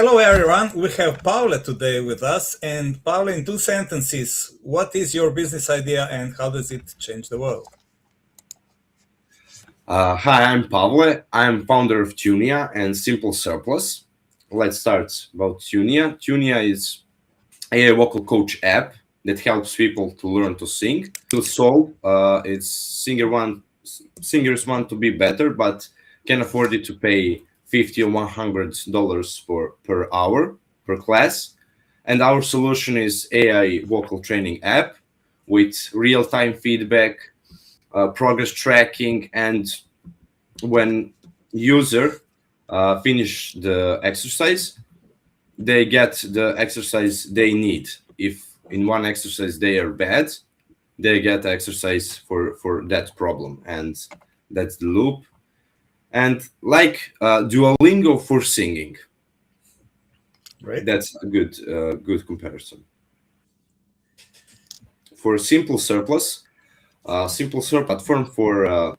Hello, everyone. We have Pavle today with us. And Pavle, in two sentences, what is your business idea and how does it change the world? Hi, I'm Pavle. I'm founder of Tunia and Simple Surplus. Let's start about Tunia. Tunia is a vocal coach app that helps people to learn to sing. To solve, it's singers want to be better, but can afford it to pay $50 or $100 per hour per class. And our solution is AI vocal training app with real-time feedback, progress tracking, and when user finish the exercise, they get the exercise they need. If in one exercise they are bad, they get exercise for that problem, and that's the loop. And like Duolingo for singing, Right? that's a good comparison. For Simple Surplus, Simple Surplus platform for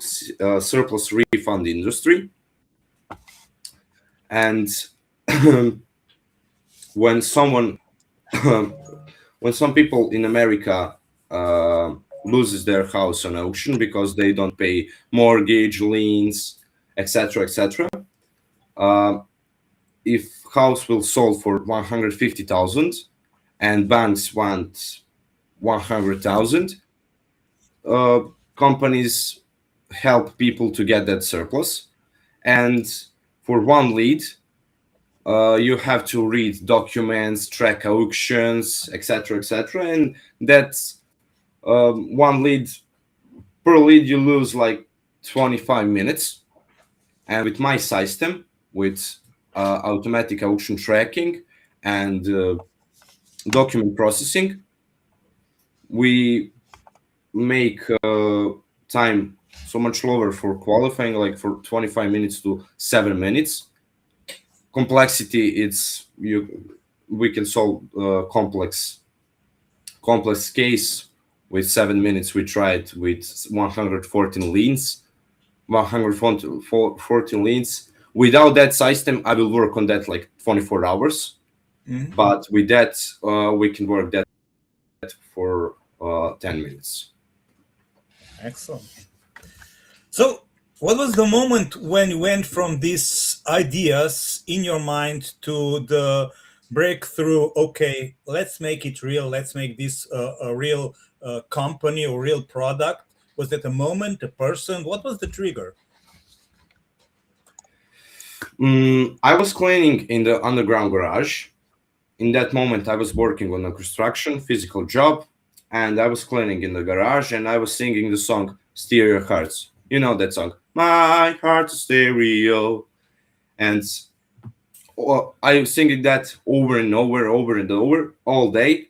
surplus refund industry. And when someone when some people in America loses their house on auction because they don't pay mortgage, liens, etc., uh, if house will sold for 150,000 and banks want 100,000, uh, companies help people to get that surplus. And for one lead, you have to read documents, track auctions, etc., and that's one lead per lead. You lose like 25 minutes, and with my system, with automatic auction tracking and document processing, we make time so much lower for qualifying, like for 25 minutes to 7 minutes. Complexity, it's we can solve complex case with 7 minutes. We tried with 114 liens. Without that system, I will work on that like 24 hours. Mhm. But with that, we can work that for 10 minutes. Excellent. So, what was the moment when you went from these ideas in your mind to the breakthrough? Okay, let's make it real. Let's make this a real company or real product. Was that a moment, a person? What was the trigger? I was cleaning in the underground garage. In that moment, I was working on a construction physical job, and I was cleaning in the garage, and I was singing the song "Stereo Hearts." You know that song, "My Heart's a Stereo," and I was singing that over and over all day,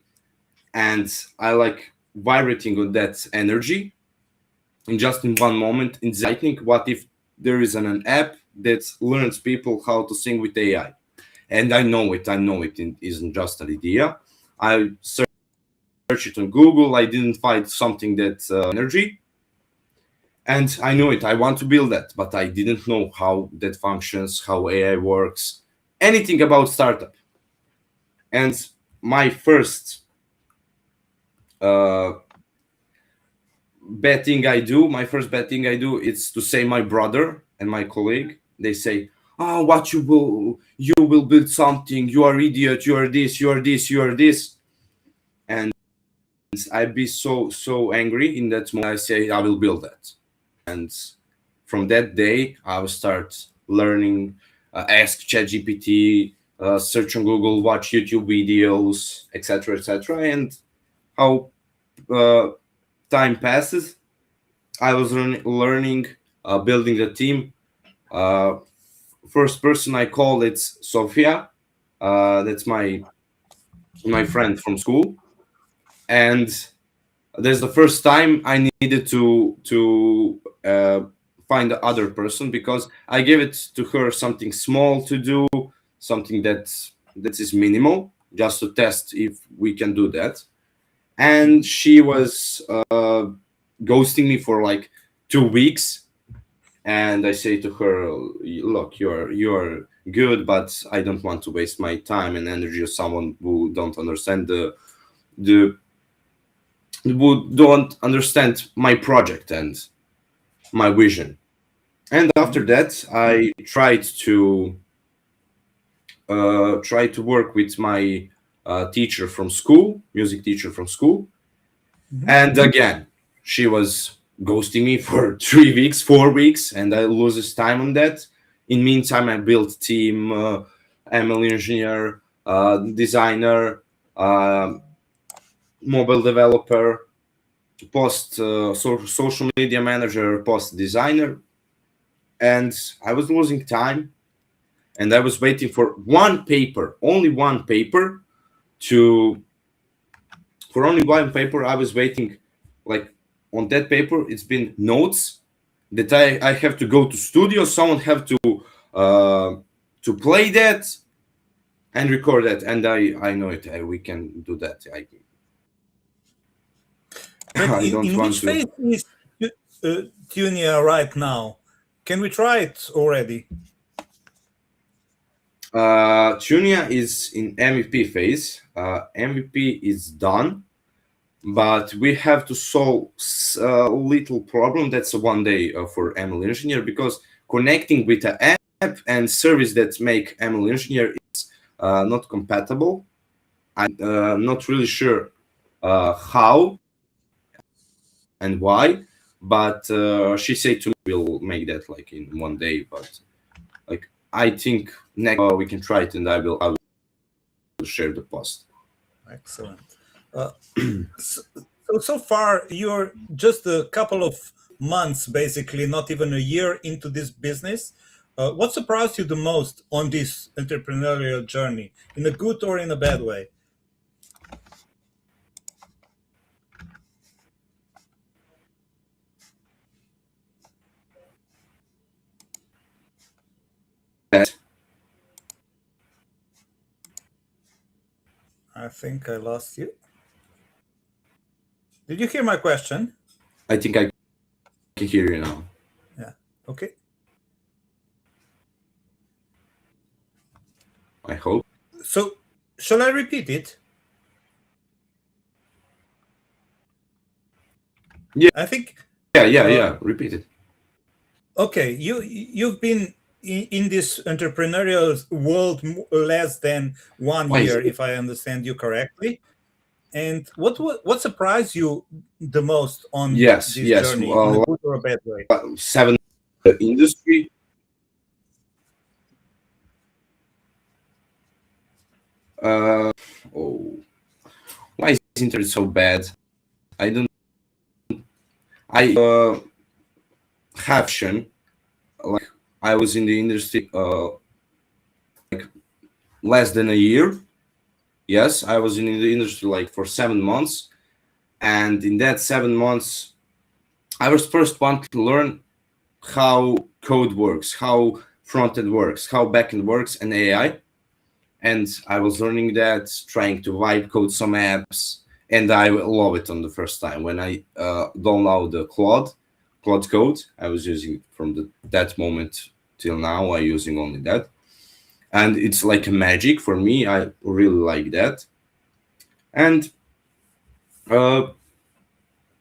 and I like vibrating on that energy. And just in one moment, exciting. What if there is an app that learns people how to sing with AI? And I know it. It isn't just an idea. I searched it on Google. I didn't find something that energy, and I knew it. I want to build that, but I didn't know how that functions, how AI works, anything about startup. And my first uh, my first bad thing I do, is to say my brother and my colleague. They say, "Oh, what you will build something? You are idiot. You are this. You are this. You are this." And I'd be so angry in that moment. I say, "I will build that." And from that day, I will start learning, ask ChatGPT, search on Google, watch YouTube videos, etc. And how uh, time passes, I was learning, building the team. Uh, First person I call, it's Sofia. That's my friend from school, and there's the first time I needed to find the other person, because I gave it to her something small to do, something that is minimal, just to test if we can do that. And she was ghosting me for like 2 weeks, and I say to her, "Look, you're good, but I don't want to waste my time and energy of someone who don't understand the who don't understand my project and my vision." And after that, I tried to work with my teacher from school, music teacher from school, and again, she was ghosting me for 3 weeks, 4 weeks, and I loses time on that. In meantime, I built team, ML engineer, designer, mobile developer, social media manager, post designer, and I was losing time, and I was waiting for one paper, only one paper, to for only one paper. I was waiting, like, on that paper it's been notes that I have to go to studio, someone have to play that and record that, and I know it, we can do that. But I don't in want which to. phase is Tunia right now? Can we try it already? Tunia is in MVP phase. MVP is done, but we have to solve a little problem. That's a one day for ML engineer, because connecting with an app and service that make ML engineer is not compatible. I'm not really sure how and why, but she said to me we'll make that like in one day. But like, I think next we can try it, and I will share the post. Excellent. So far, you're just a couple of months, basically, not even a year into this business. What surprised you the most on this entrepreneurial journey, in a good or in a bad way? That I think I lost you. Did you hear my question? I think I can hear you now. Yeah. Okay. I hope. So, shall I repeat it? Yeah, I think. yeah. Repeat it. Okay, you've been in this entrepreneurial world less than one Why is year, it? if I understand you correctly. And what surprised you the most on Yes, this yes. journey, in a good or a bad way? Seven industry. Uh, oh, why is internet so bad? I don't. I have shown, like, I was in the industry like less than a year. Yes, I was in the industry like for 7 months, and in that 7 months, I was first one to learn how code works, how front end works, how back end works, and AI. And I was learning that, trying to vibe code some apps, and I love it on the first time when I download the Claude Code. I was using it from that moment till now. I using only that, and it's like a magic for me. I really like that, and uh,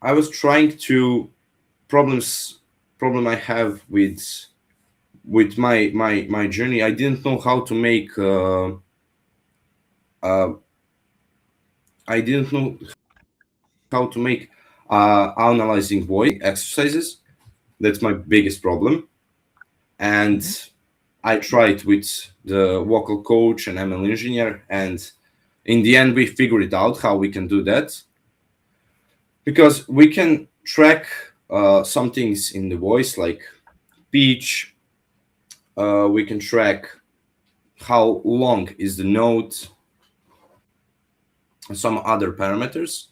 I was trying to problem I have with my journey. I didn't know how to make. Uh, I didn't know how to make analyzing voice exercises. That's my biggest problem. And Mhm. I tried with the vocal coach and ML engineer, and in the end, we figured it out how we can do that, because we can track some things in the voice like pitch. We can track how long is the note, and some other parameters.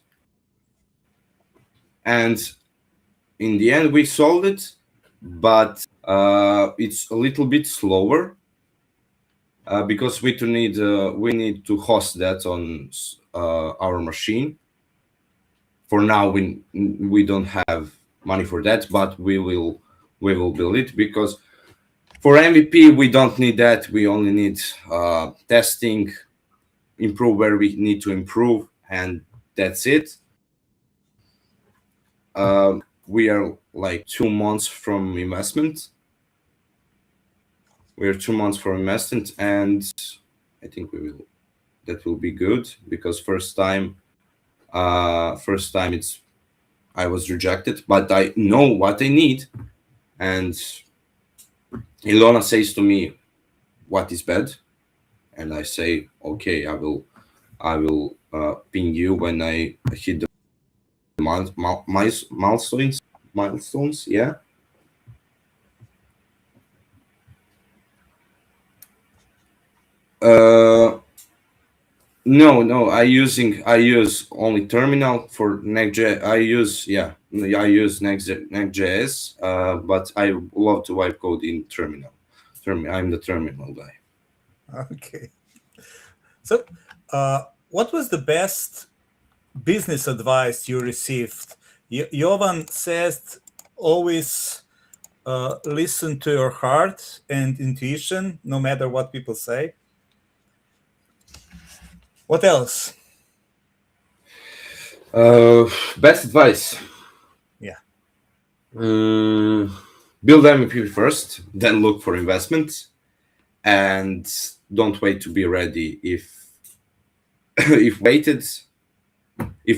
And in the end, we solved it, but it's a little bit slower because we need to host that on our machine. For now, we don't have money for that, but we will we will build it, because for MVP we don't need that. We only need testing, improve where we need to improve, and that's it. We are like 2 months from investment. We are 2 months from investment, and I think that will be good, because first time I was rejected, but I know what I need, and Ilona says to me what is bad, and I say, okay, I will ping you when I hit the milestones. Yeah. No, I use only terminal for Next.js. I use Next.js, but I love to wipe code in terminal. I'm the terminal guy. Okay. So, what was the best business advice you received? Jovan says always listen to your heart and intuition, no matter what people say. What else? Best advice. Yeah. Build MVP first, then look for investment, and don't wait to be ready. If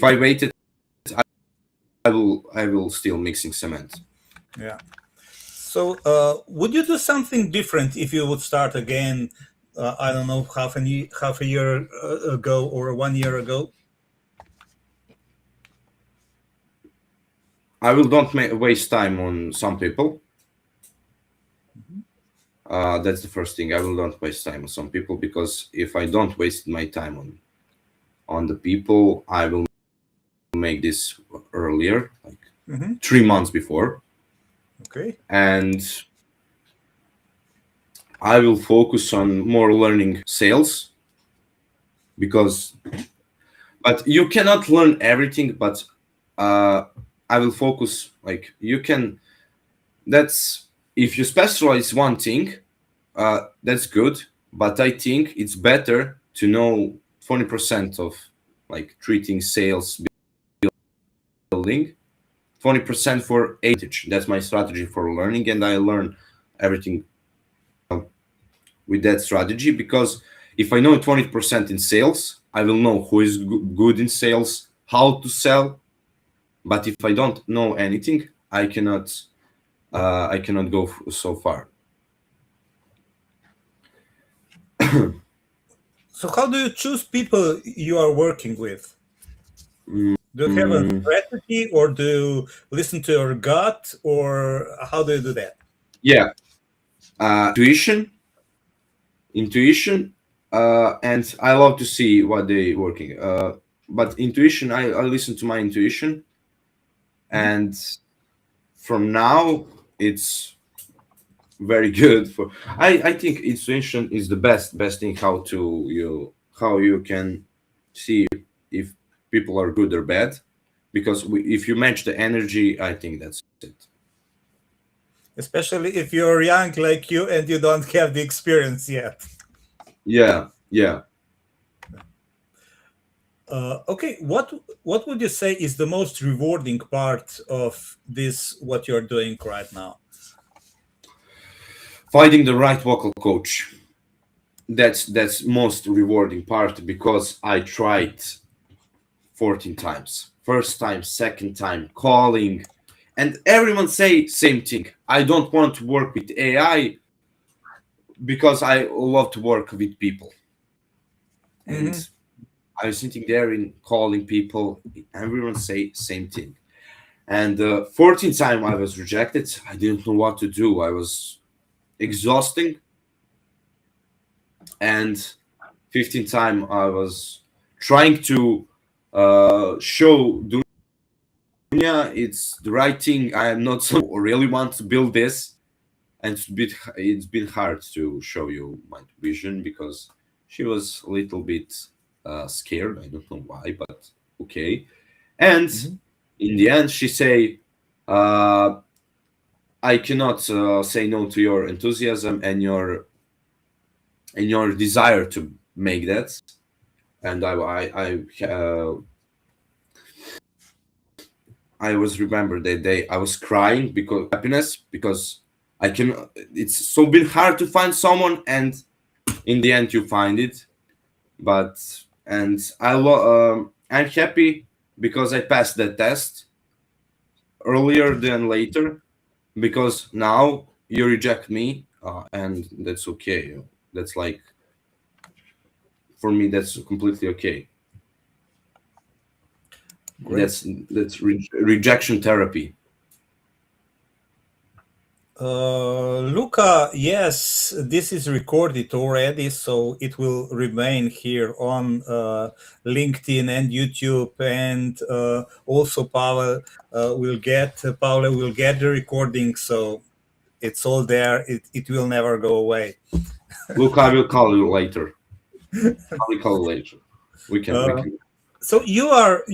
I waited, I will still mixing cement. Yeah. So, would you do something different if you would start again? I don't know, half a year ago or 1 year ago. I will don't waste time on some people. That's the first thing. I will not waste time on some people, because if I don't waste my time on the people, I will make this earlier, like Mm-hmm. 3 months before, Okay. and I will focus on more learning sales, because but you cannot learn everything, but I will focus, like, you can, that's, if you specialize one thing, that's good, but I think it's better to know 20% of, like, treating, sales, building, 20% for age. That's my strategy for learning, and I learn everything with that strategy, because if I know 20% in sales, I will know who is good in sales, how to sell. But if I don't know anything, I cannot go so far. So, how do you choose people you are working with? Do you have a Mm, strategy, or do you listen to your gut, or how do you do that? yeah, intuition, and I love to see what they working. But intuition, I listen to my intuition, Mhm. and from now it's very good. For I think intuition is the best thing, how you can see if people are good or bad, because if you match the energy, I think that's it. Especially if you're young like you and you don't have the experience yet. Yeah. Okay, what would you say is the most rewarding part of this, what you're doing right now? Finding the right vocal coach, that's most rewarding part, because I tried 14 times, first time, second time, calling, and everyone say same thing: I don't want to work with AI, because I love to work with people. And Hmm. I was sitting there in calling people, everyone say same thing. And 14th time I was rejected. I didn't know what to do. I was exhausting. And 15th time I was trying to show Dunya it's the right thing. I am not so really want to build this, and it's been hard to show you my vision, because she was a little bit scared. I don't know why, but okay. And Hmm. in the end, she say, uh, I cannot say no to your enthusiasm and your desire to make that. And I was remember that day I was crying because happiness because I can. It's so been hard to find someone, and in the end you find it. But and I'm happy because I passed that test earlier than later because now you reject me, and that's okay. That's like for me that's completely okay. Great. That's rejection therapy. Luca, yes, this is recorded already, so it will remain here on LinkedIn and YouTube, and also Pavle will get the recording, so it's all there. It will never go away. Look, I will call you later. I will call you later. We Uh, can. so you are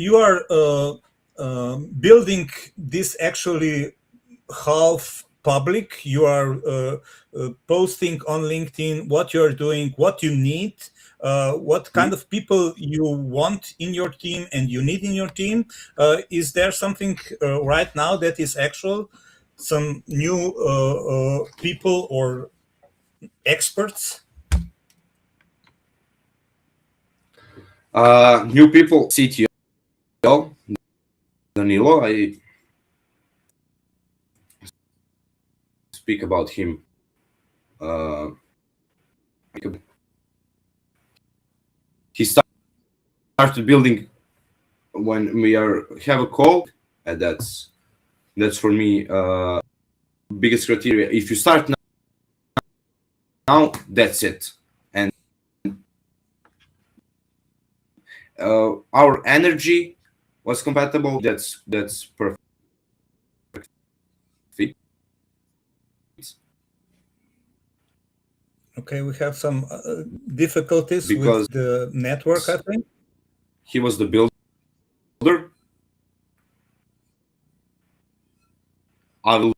building this actually half public. You are posting on LinkedIn what you are doing, what you need, what kind of people you want in your team and you need in your team. Is there something right now that is actual, some new people or experts? New people, CTO Danilo. I speak about him. Uh, he started building when we are have a call, and that's for me biggest criteria. If you start now, that's it. And our energy was compatible. That's perfect. Okay, we have some difficulties Because with the network, I think. he was the builder. I will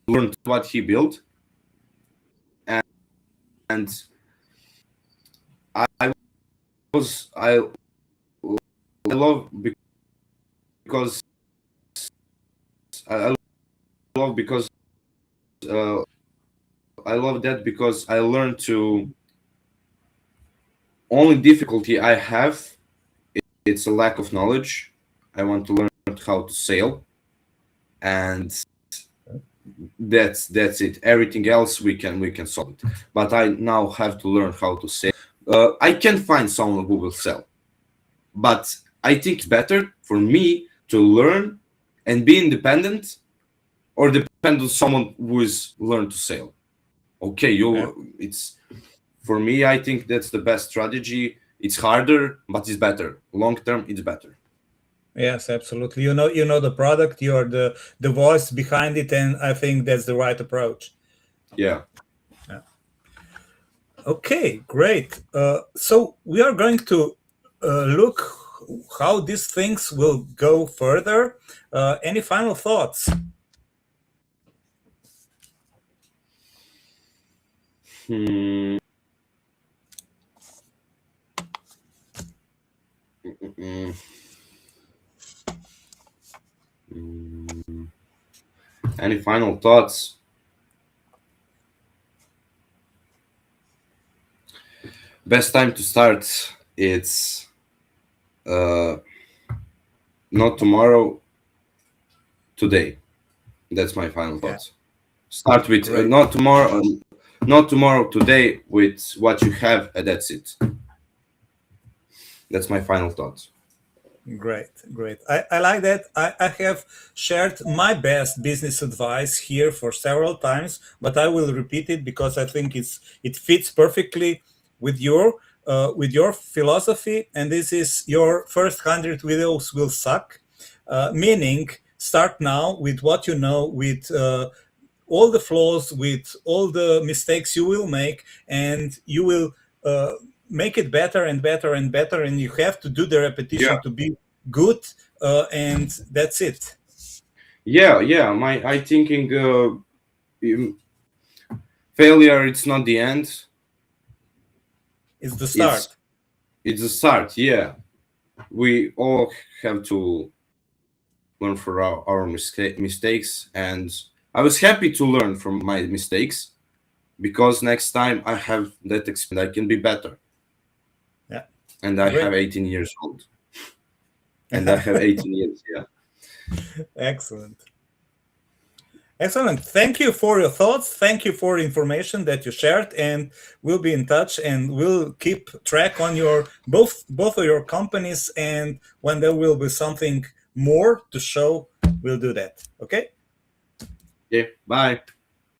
learn what he built, and I was I love because I love because uh, I love that because I learned to only difficulty I have it's a lack of knowledge. I want to learn how to sail, and that's it. Everything else we can solve it. But I now have to learn how to sail. I can find someone who will sell, but I think it's better for me to learn and be independent or depend on someone who is learned to sail. Okay, it's for me. I think that's the best strategy. It's harder, but it's better. Long term, it's better. Yes, absolutely. You know the product, you're the voice behind it, and I think that's the right approach. Yeah. Yeah. Okay, great. So we are going to look how these things will go further. Any final thoughts? Hmm. Mm. Mm. Any final thoughts? Best time to start. It's not tomorrow. Today. That's my final Yeah, thoughts. Start with great. not tomorrow. Not tomorrow. Today with what you have, and that's it. That's my final thoughts. Great, great. I like that. I have shared my best business advice here for several times, but I will repeat it because I think it fits perfectly with your philosophy. And this is your first 100 videos will suck, meaning start now with what you know, with all the flaws, with all the mistakes you will make, and you will make it better and better and better. And you have to do the Yeah. repetition to be good, and that's it. Yeah. My I thinking. failure, it's not the end. It's the It's start. it's a start. Yeah, we all have to learn from our mistakes, and I was happy to learn from my mistakes because next time I have that experience, I can be better. Yeah, And I great. have 18 years old, and I have 18 years. Yeah. Excellent. Excellent. Thank you for your thoughts. Thank you for the information that you shared, and we'll be in touch and we'll keep track on your both of your companies. And when there will be something more to show, we'll do that. Okay. Yeah. Bye.